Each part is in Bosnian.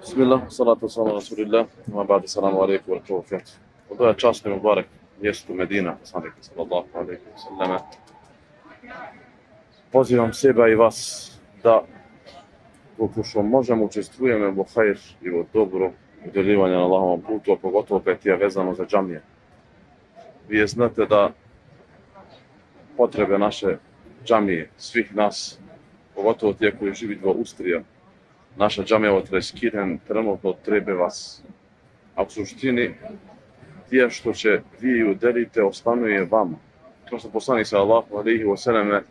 Bismillah, salatu wassalamu ala rasulillah, wa ba'd, assalamu alaikum wa rahmatullahi wa barakatuh. Ovo je časni Mubarak, mjestu Medina, poslanika sallallahu alaihi wa sallam. Pozivam sebe i vas da koliko što možemo učestvujemo u hajr i u dobro udjeljivanja na Allahovom putu, a pogotovo kad je vezano za džamije. Vi znate da potrebe naše džamije, svih nas, pogotovo tije koji živite u Austriji, naša džamija od Treskiren trenutno treba vas. A u suštini, tije što će vi udelite, ostanuje vama. Kao što poslanik sallallahu alejhi ve selleme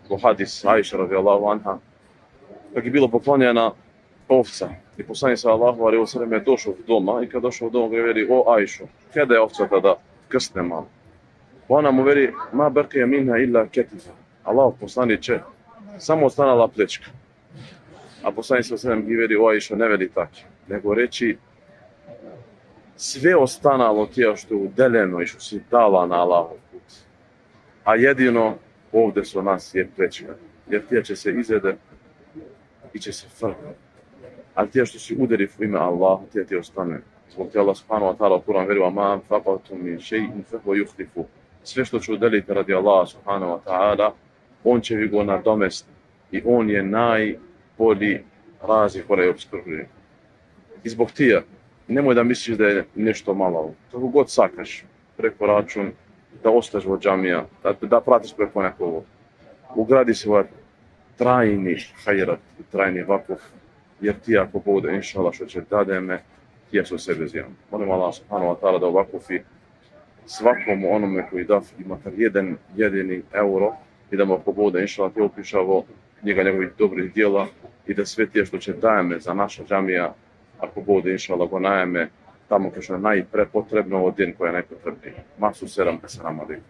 u hadis Ajša radijallahu anha, kad je bilo poklonjena ovca, i poslanik sallallahu alejhi ve selleme je došao do doma i kad došao u dom ga veli: o Ajšo, kada je ovca tada krsne malo? Ona mu veli: ma berke minha illa ketifa. Allah poslaniče, samo ostanala plečka. A poslanik sallallahu alejhi ve sellem veli: o Ajšo, ne veli tako, nego reći sve ostanalo tije što je udeljeno i što si dala na Allahov put. A jedino ovdje su nas je plečka, jer tije će se izvede i će se frka. Ali tije što si uderi u ime Allaha, tije ti ostane. Zbog te Allah subhanahu wa ta'ala u Kur'an veli: ma faqatum min shay'in fahuwa yukhlifu. Sve što ću udeliti radi Allaha subhanahu wa ta'ala, on će vi go nadomestiti. I on je najbolji razgovor i opskrbnik. I zbog tija, nemoj da misliš da je nešto malo. Kako god sakaš preko račun, da ostaš od džamija, da pratiš preko nekoga. Ugradi se ovaj trajni hajrat, trajni vakuf, jer ti ako bude, inša Allah, što će dademe, tije su sebe zijem. Molim Allah subhanahu wa ta'ala da vakufi svakomu onome koji da ima makar jedan jedini euro i da mu ako bude, inša Allah, ti opišavo knjiga njegovih dobrih dijela i da sve tije što će dajeme za naša džamija, ako bude, inša Allah, go najeme tamo kao što je najprepotrebno od din koja je najpotrebniji. Masu selam, assalamu alaikum.